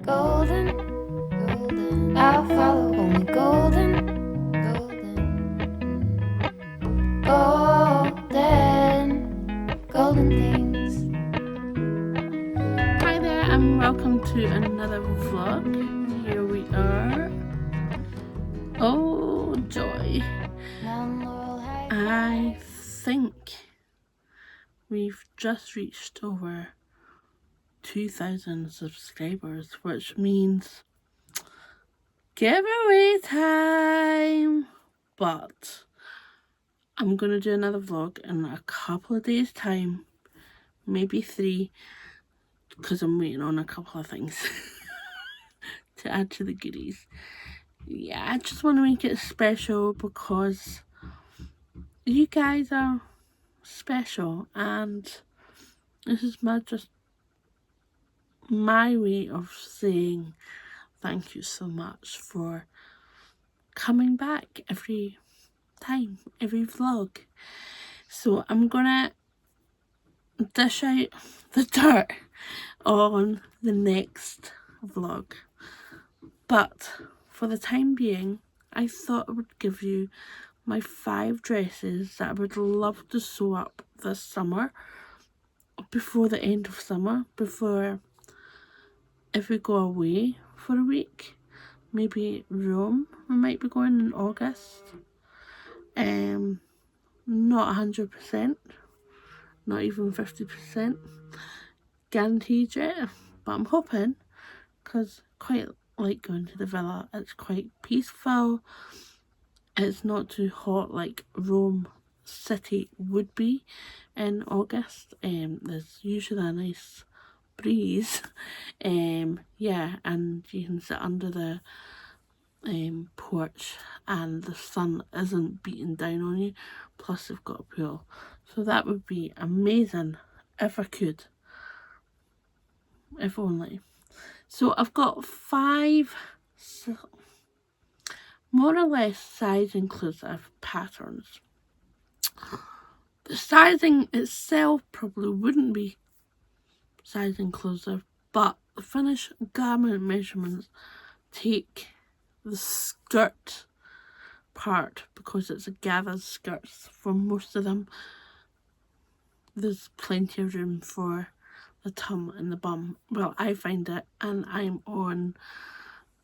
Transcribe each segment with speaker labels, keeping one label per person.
Speaker 1: golden, golden. I'll follow only golden, golden, golden things.
Speaker 2: Hi there and welcome to another vlog. Here we are. Oh joy. I think we've just reached over 2,000 subscribers, which means giveaway time. But I'm going to do another vlog in a couple of days time, maybe 3, because I'm waiting on a couple of things to add to the goodies. Yeah, I just want to make it special because you guys are special, and this is just my way of saying thank you so much for coming back every time, every vlog. So I'm gonna dish out the dirt on the next vlog, but for the time being I thought I would give you my 5 dresses that I would love to sew up this summer, before the end of summer, before if we go away for a week, maybe Rome, we might be going in August. Not 100%, not even 50% guaranteed yet, but I'm hoping, because quite like going to the villa. It's quite peaceful, it's not too hot like Rome city would be in August. There's usually a nice breeze, yeah, and you can sit under the porch and the sun isn't beating down on you, plus they've got a pool, so that would be amazing if I could, if only. So I've got 5 more or less size inclusive patterns. The sizing itself probably wouldn't be size inclusive, but the finished garment measurements take the skirt part, because it's a gathered skirts for most of them. There's plenty of room for the tum and the bum. Well, I find it, and I'm on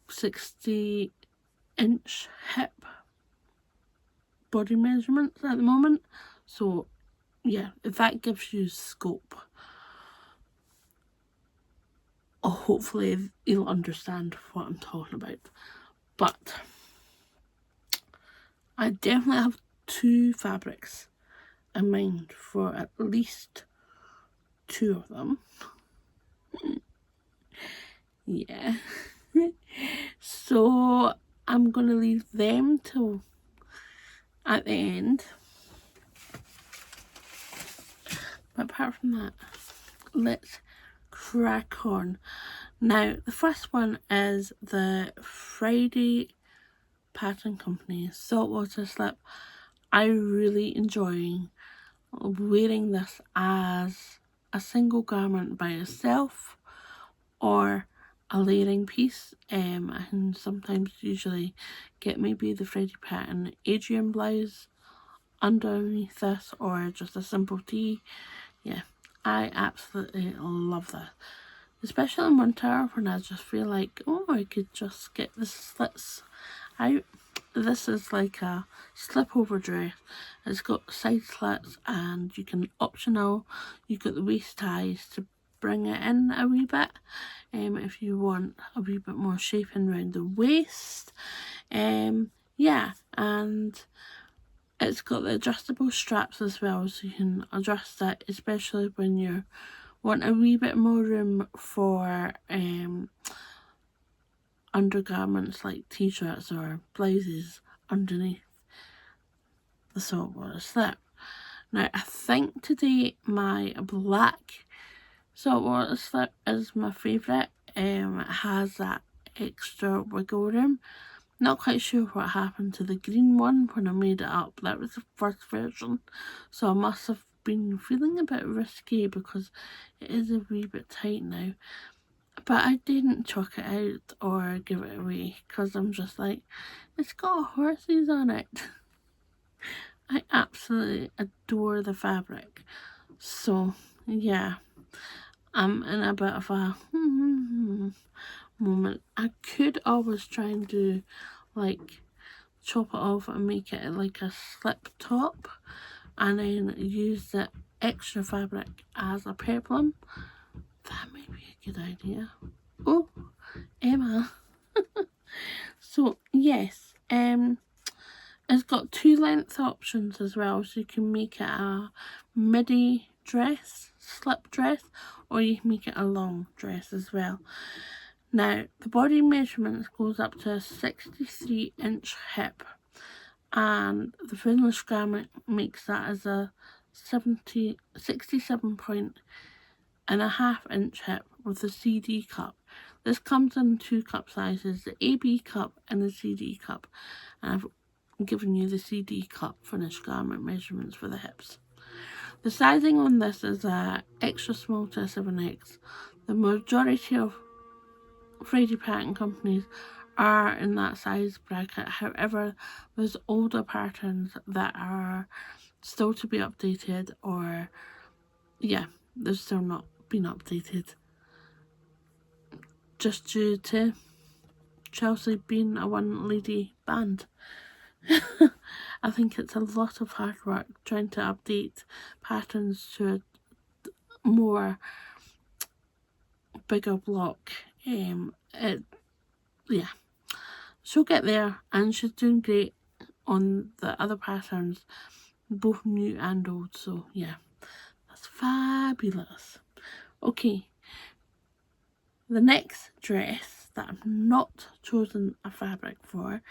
Speaker 2: 60-inch hip body measurements at the moment, so yeah, if that gives you scope, hopefully you'll understand what I'm talking about. But I definitely have 2 fabrics in mind for at least 2 of them. Yeah. So I'm going to leave them till at the end. But apart from that, let's crack on. Now, the first one is the Friday Pattern Company Saltwater slip. I really enjoy wearing this as a single garment by itself or a layering piece. I can sometimes usually get maybe the Friday Pattern Adrian blouse underneath this, or just a simple tee. Yeah, I absolutely love that, especially in winter when I just feel like, oh, I could just get the slits out. This is like a slip over dress. It's got side slits, and you can optional, you got the waist ties to bring it in a wee bit, if you want a wee bit more shaping around the waist. Yeah, and it's got the adjustable straps as well, so you can adjust it, especially when you want a wee bit more room for undergarments like t-shirts or blouses underneath the saltwater slip. Now, I think today my black saltwater slip is my favourite. It has that extra wiggle room. Not quite sure what happened to the green one when I made it up. That was the first version, so I must have been feeling a bit risky because it is a wee bit tight now. But I didn't chuck it out or give it away because I'm just like, it's got horses on it. I absolutely adore the fabric. So, yeah, I'm in a bit of a moment. I could always try and do, like, chop it off and make it like a slip top and then use the extra fabric as a peplum. That may be a good idea. Oh, Emma. So, yes, it's got 2 length options as well, so you can make it a midi dress, slip dress, or you can make it a long dress as well. Now, the body measurements goes up to a 63-inch hip, and the finished garment makes that as a 67.5-inch hip with a CD cup. This comes in 2 cup sizes, the AB cup and the CD cup, and I've given you the CD cup finished garment measurements for the hips. The sizing on this is extra small to 7X. The majority of Friday pattern companies are in that size bracket. However, there's older patterns that are still to be updated, or yeah, they're still not been updated, just due to Chelsea being a one lady band. I think it's a lot of hard work trying to update patterns to a more bigger block. Yeah, she'll get there, and she's doing great on the other patterns, both new and old. So yeah, that's fabulous. Okay, the next dress that I've not chosen a fabric for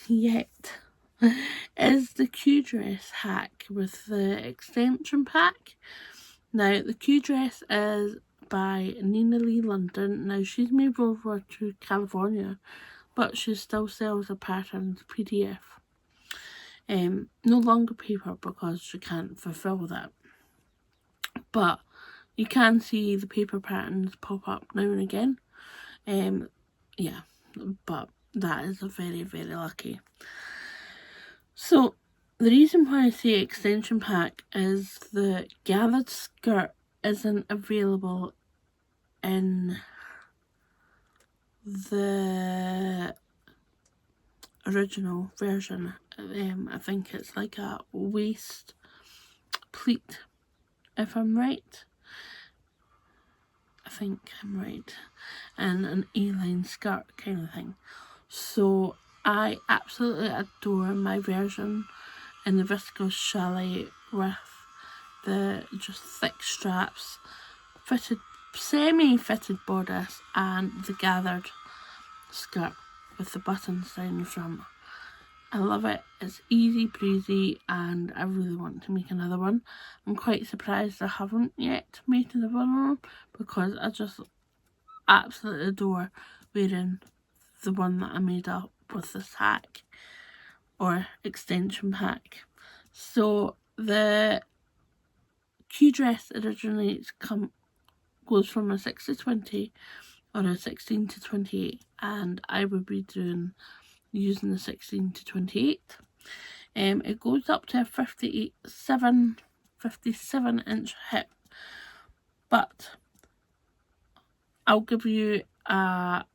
Speaker 2: yet is the Q dress hack with the extension pack. Now, the Q dress is by Nina Lee London. Now, she's moved over to California, but she still sells the patterns PDF. No longer paper because she can't fulfill that. But you can see the paper patterns pop up now and again. Yeah, but that is very, very lucky. So, the reason why I say extension pack is the gathered skirt isn't available in the original version. I think it's like a waist pleat, if I'm right. I think I'm right. And an A-line skirt kind of thing. So I absolutely adore my version in the viscose chalet with the just thick straps, semi-fitted bodice, and the gathered skirt with the buttons down the front. I love it. It's easy breezy, and I really want to make another one. I'm quite surprised I haven't yet made another one because I just absolutely adore wearing the one that I made up with this hack or extension pack. So the Q dress originally goes from a 6-20 or a 16-28, and I would be using the 16-28. It goes up to a 57-inch hip, but I'll give you a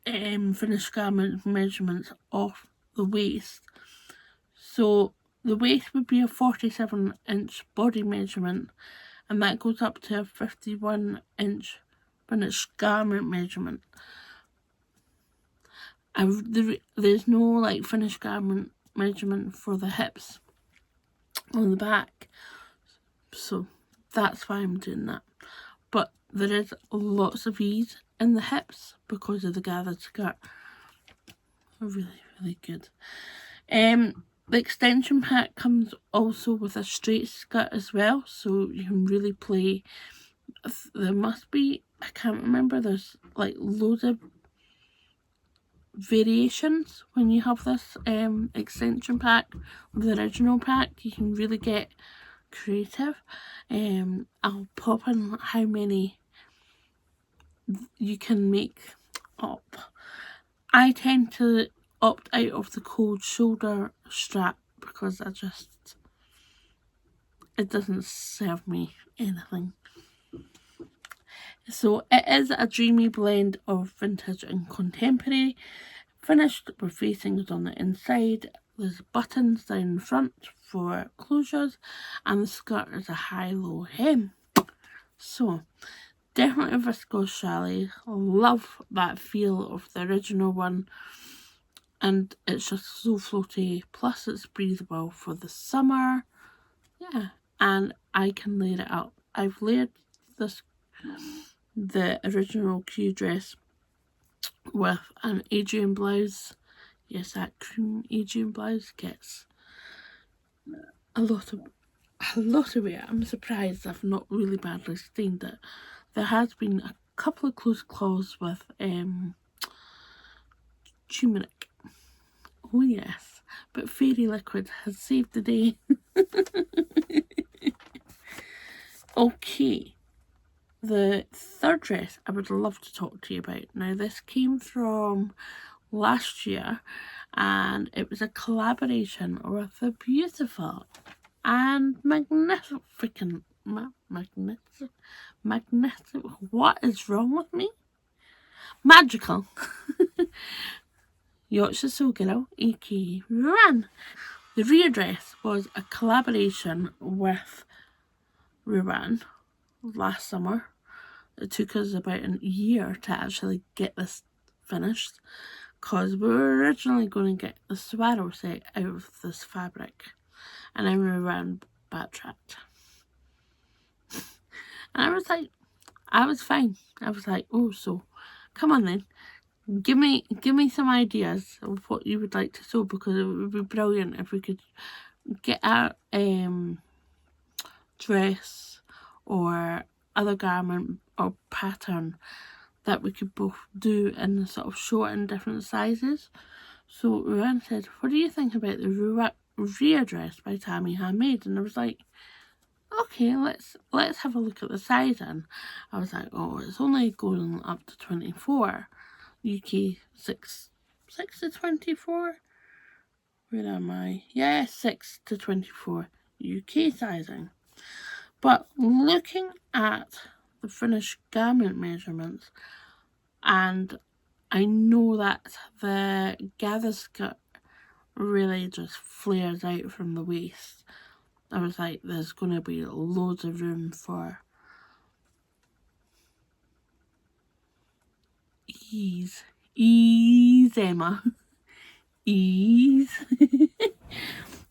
Speaker 2: finished garment measurements of the waist. So the waist would be a 47-inch body measurement, and that goes up to a 51-inch finished garment measurement. There's no like finished garment measurement for the hips on the back, so that's why I'm doing that. But there is lots of ease in the hips because of the gathered skirt. Really, really good. The extension pack comes also with a straight skirt as well, so you can really play. There must be, I can't remember, there's like loads of variations when you have this extension pack. With the original pack, you can really get creative. I'll pop in how many you can make up. I tend to opt out of the cold shoulder strap because it doesn't serve me anything. So it is a dreamy blend of vintage and contemporary, finished with facings on the inside. There's buttons down the front for closures, and the skirt is a high-low hem. So definitely viscose chalet. Love that feel of the original one, and it's just so floaty. Plus it's breathable for the summer. Yeah, and I can layer it up. I've layered the original Q dress with an Adrian blouse. Yes, that cream Adrian blouse gets a lot of wear. I'm surprised I've not really badly stained it. There has been a couple of close calls with turmeric. Oh yes, but fairy liquid has saved the day. Okay, the third dress I would love to talk to you about. Now this came from last year, and it was a collaboration with the beautiful and magnificent, what is wrong with me? Magical Yorkshire Soul Girl, aka Ruan. The rear dress was a collaboration with Ruan last summer. It took us about a year to actually get this finished, because we were originally going to get the swaddle set out of this fabric, and then Ruan backtracked. And I was fine. I was like, oh, so come on then. Give me some ideas of what you would like to sew, because it would be brilliant if we could get a dress or other garment or pattern that we could both do in sort of short and different sizes. So Ruan said, what do you think about the rear dress by Tammy Handmade? And I was like, okay, let's have a look at the sizing. I was like, oh, it's only going up to 24. UK 6 to 24. Where am I? Yeah, 6 to 24 UK sizing. But looking at the finished garment measurements, and I know that the gather skirt really just flares out from the waist. I was like, there's going to be loads of room for ease, Emma. Ease.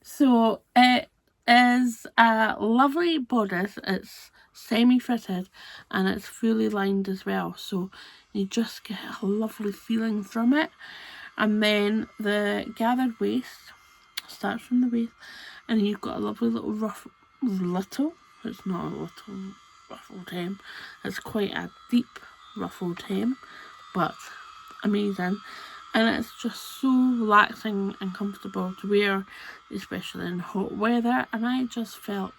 Speaker 2: So it is a lovely bodice. It's semi-fitted and it's fully lined as well, so you just get a lovely feeling from it. And then the gathered waist starts from the waist, and you've got a lovely little it's not a little ruffled hem, it's quite a deep ruffled hem, but amazing. And it's just so relaxing and comfortable to wear, especially in hot weather. And I just felt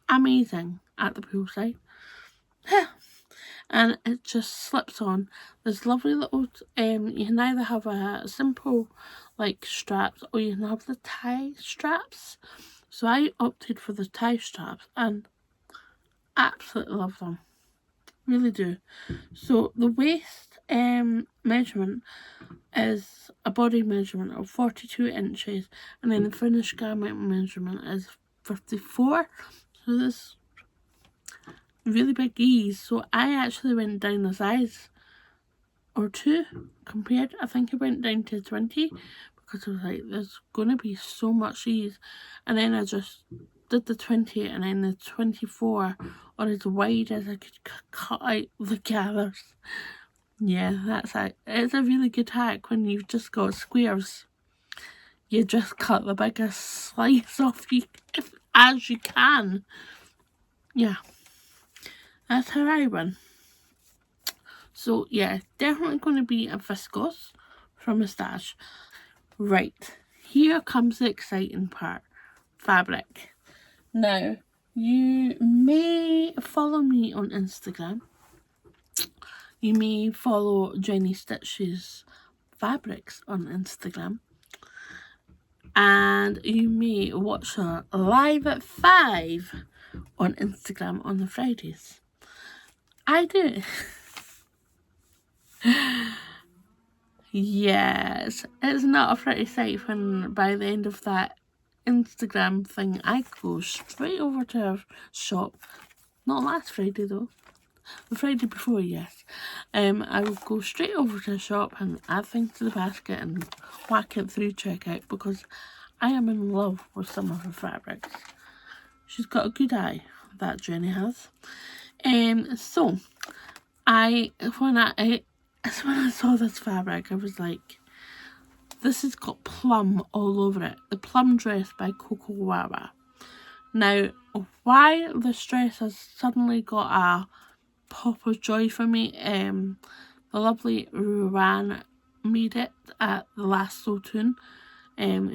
Speaker 2: amazing at the poolside. And it just slips on. There's lovely little, you can either have a simple like straps, or you can have the tie straps. So I opted for the tie straps and absolutely love them. Really do. So the waist measurement is a body measurement of 42 inches, and then the finished garment measurement is 54. So this really big ease. So I actually went down a size or two compared. I think I went down to 20 because I was like, there's going to be so much ease. And then I just did the 20 and then the 24, or as wide as I could cut out the gathers. Yeah, that's it. It's a really good hack when you've just got squares. You just cut the biggest slice off as you can. Yeah, that's how I run. So yeah, definitely going to be a viscose from a stash. Right, here comes the exciting part. Fabric. Now, you may follow me on Instagram. you may follow Jenny Stitch's Fabrics on Instagram. And you may watch her live at 5 on Instagram on the Fridays. I do. Yes, it's not a pretty sight when by the end of that Instagram thing I go straight over to her shop. Not last Friday though. The Friday before, yes. I will go straight over to the shop and add things to the basket and whack it through checkout because I am in love with some of her fabrics. She's got a good eye, that Jenny has. So when I saw this fabric, I was like, this has got Plum all over it. The Plum dress by KoFi. Now, why this dress has suddenly got a pop of joy for me, the lovely Ruan made it at the last Sew Tune.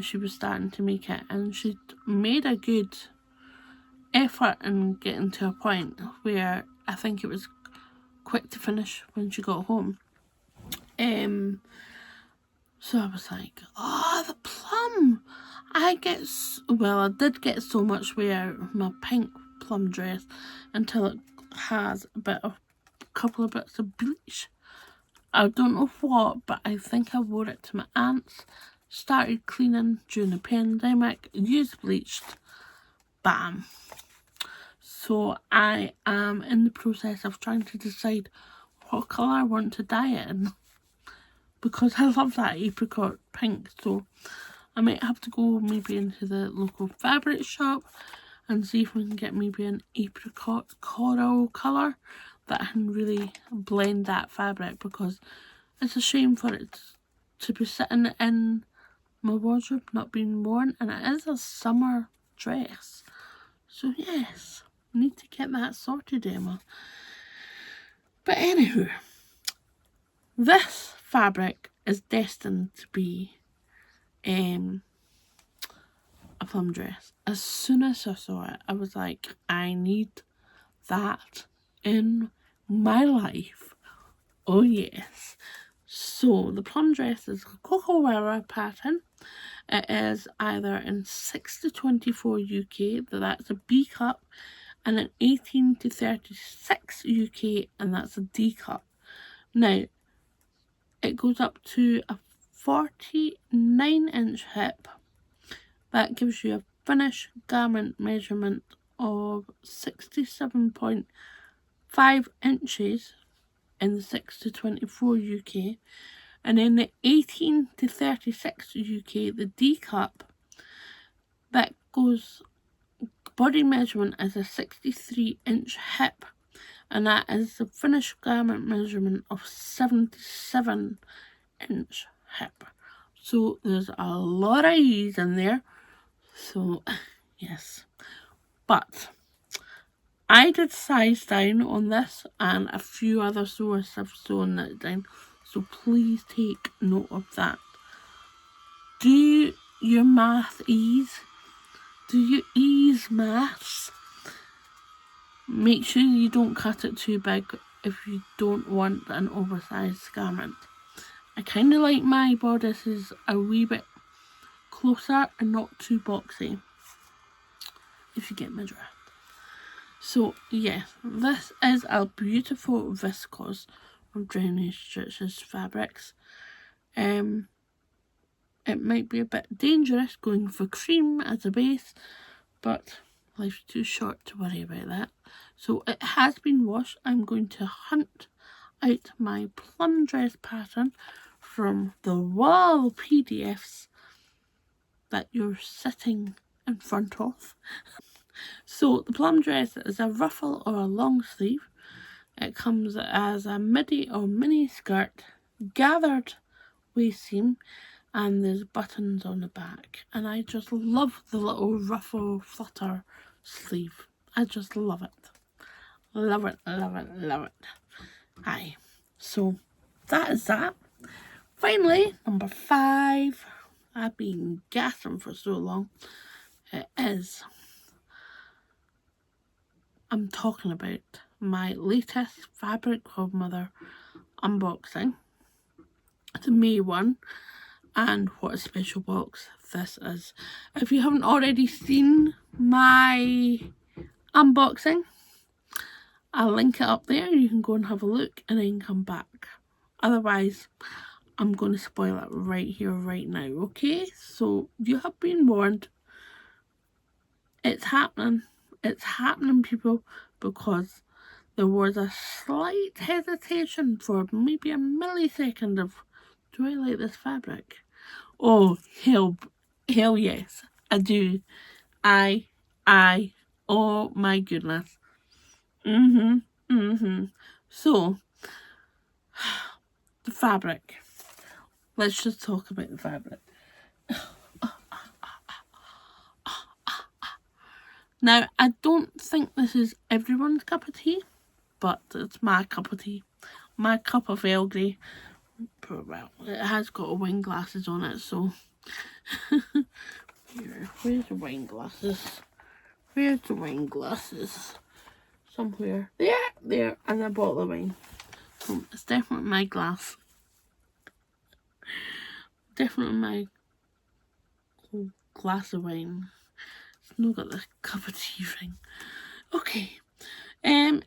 Speaker 2: She was starting to make it, and she made a good effort in getting to a point where I think it was quick to finish when she got home. So I was like, oh, the Plum! I did get so much wear my pink Plum dress until it has a couple of bits of bleach. I don't know what, but I think I wore it to my aunt's, started cleaning during the pandemic, used bleached, bam. So I am in the process of trying to decide what colour I want to dye it in, because I love that apricot pink. So I might have to go maybe into the local fabric shop and see if we can get maybe an apricot coral colour that I can really blend that fabric, because it's a shame for it to be sitting in my wardrobe not being worn, and it is a summer dress. So yes, need to get that sorted, Emma. But anywho, this fabric is destined to be a Plum dress. As soon as I saw it, I was like, I need that in my life. Oh yes. So the Plum dress is a KoFi pattern. It is either in 6 to 24 UK, that's a B cup, and an 18 to 36 UK, and that's a D cup. Now, it goes up to a 49-inch hip. That gives you a finished garment measurement of 67.5 inches in the 6 to 24 UK. And in the 18 to 36 UK, the D cup, that goes, body measurement is a 63-inch hip, and that is the finished garment measurement of 77-inch hip. So there's a lot of E's in there. So yes, but I did size down on this, and a few other sewers have sewn it down. So please take note of that. Do your math ease? Do you ease maths? Make sure you don't cut it too big if you don't want an oversized garment. I kind of like my bodices a wee bit closer and not too boxy, if you get my drift. So yes, this is a beautiful viscose of Jenny Stitch's fabrics. It might be a bit dangerous going for cream as a base, but life's too short to worry about that. So it has been washed. I'm going to hunt out my Plum dress pattern from the wall PDFs that you're sitting in front of. So the Plum dress is a ruffle or a long sleeve. It comes as a midi or mini skirt, gathered waist seam, and there's buttons on the back. And I just love the little ruffle flutter sleeve. I just love it. Love it, love it, love it. Aye. So that is that. Finally, number 5. I've been gassing for so long. It is, I'm talking about my latest Fabric Godmother unboxing, the May one, and what a special box this is. If you haven't already seen my unboxing, I'll link it up there. You can go and have a look and then come back. Otherwise, I'm going to spoil it right here, right now, okay? So, you have been warned. It's happening. It's happening, people, because there was a slight hesitation for maybe a millisecond of, do I like this fabric? Oh, hell yes, I do. Oh my goodness. So, the fabric. Let's just talk about the fabric. Now, I don't think this is everyone's cup of tea, but it's my cup of tea. My cup of Earl Grey. Well, it has got wine glasses on it, so... Where's the wine glasses? Where's the wine glasses? Somewhere. There, and a bottle of wine. So it's definitely my glass. Definitely my glass of wine. It's not got this cup of tea thing. Okay.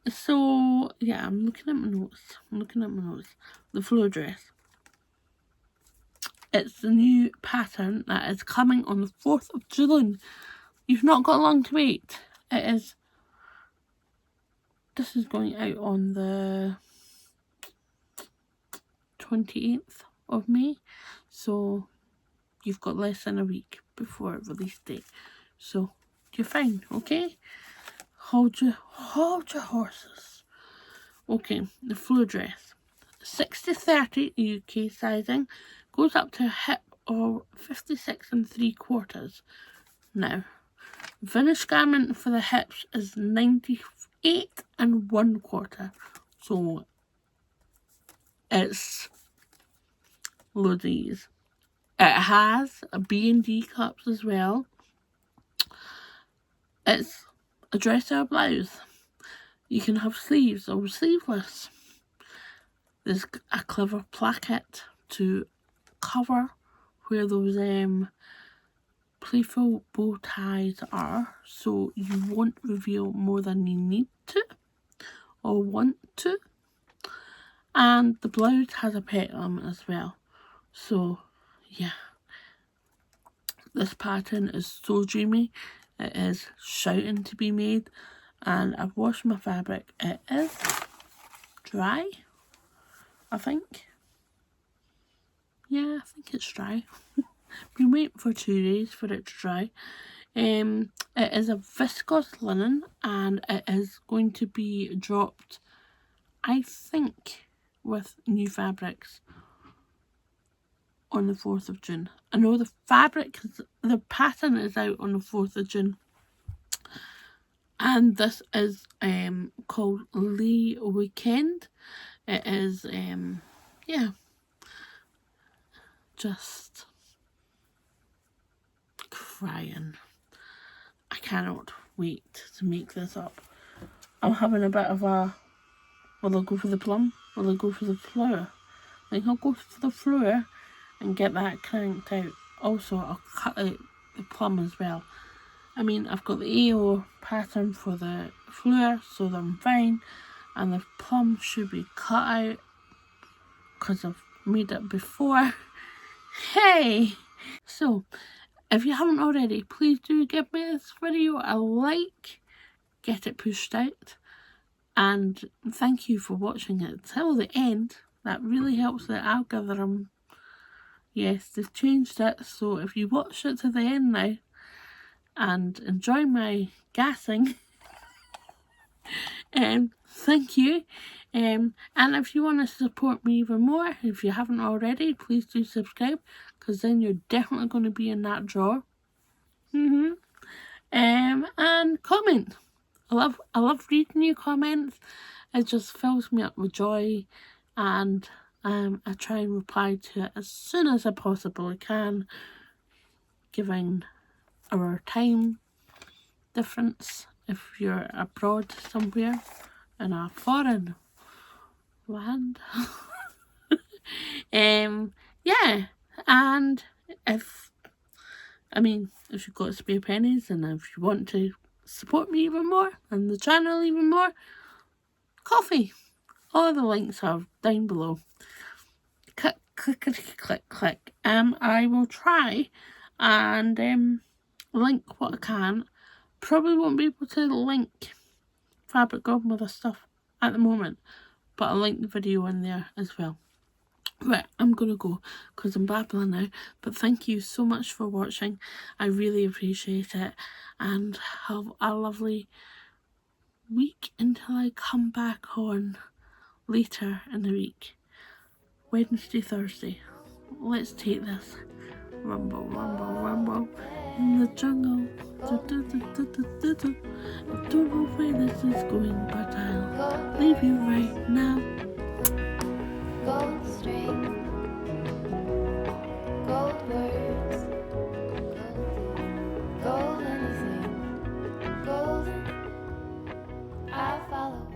Speaker 2: So yeah, I'm looking at my notes. The floor dress. It's the new pattern that is coming on the 4th of July. You've not got long to wait. This is going out on the 28th of May. So you've got less than a week before release date. So you're fine, okay? Hold your horses. Okay, the floor dress. 60-30 UK sizing. Goes up to a hip of 56 3/4. Now, finished garment for the hips is 98 1/4. So it's loads of ease. It has a B&D cups as well. It's a dress or a blouse. You can have sleeves or sleeveless. There's a clever placket to cover where those playful bow ties are, so you won't reveal more than you need to or want to. And the blouse has a peplum as well. So yeah, this pattern is so dreamy. It is shouting to be made, and I've washed my fabric. It is dry, I think. Yeah, I think it's dry. Been waiting for 2 days for it to dry. It is a viscose linen, and it is going to be dropped, I think, with new fabrics on the 4th of June. I know the pattern is out on the 4th of June. And this is called Lee Weekend. It is, yeah, just crying. I cannot wait to make this up. I'm having a bit of a, will I go for the plum? Will I go for the flower? I think I'll go for the flower and get that cranked out. Also, I'll cut out the plum as well. I mean, I've got the AO pattern for the flower, so I'm fine. And the plum should be cut out because I've made it before. Hey! So, if you haven't already, please do give me this video a like, get it pushed out, and thank you for watching it till the end. That really helps the algorithm. Yes, they've changed it, so if you watch it to the end now and enjoy my gassing, thank you. And if you want to support me even more, if you haven't already, please do subscribe, because then you're definitely going to be in that draw. And comment. I love reading your comments. It just fills me up with joy, and I try and reply to it as soon as I possibly can, given our time difference. If you're abroad somewhere, in a foreign land. Yeah, and if you've got spare pennies and if you want to support me even more and the channel even more, KoFi. All the links are down below. Click, click, click, click, click. I will try and link what I can. Probably won't be able to link Fabric Godmother stuff at the moment, but I'll link the video in there as well. Right, I'm gonna go because I'm babbling now, but thank you so much for watching. I really appreciate it, and have a lovely week until I come back on later in the week. Wednesday, Thursday. Let's take this. Rumble, rumble, rumble in the jungle. I don't know where this is going, but I'll leave you right now.
Speaker 1: Gold string, gold words, gold anything, golden. I follow.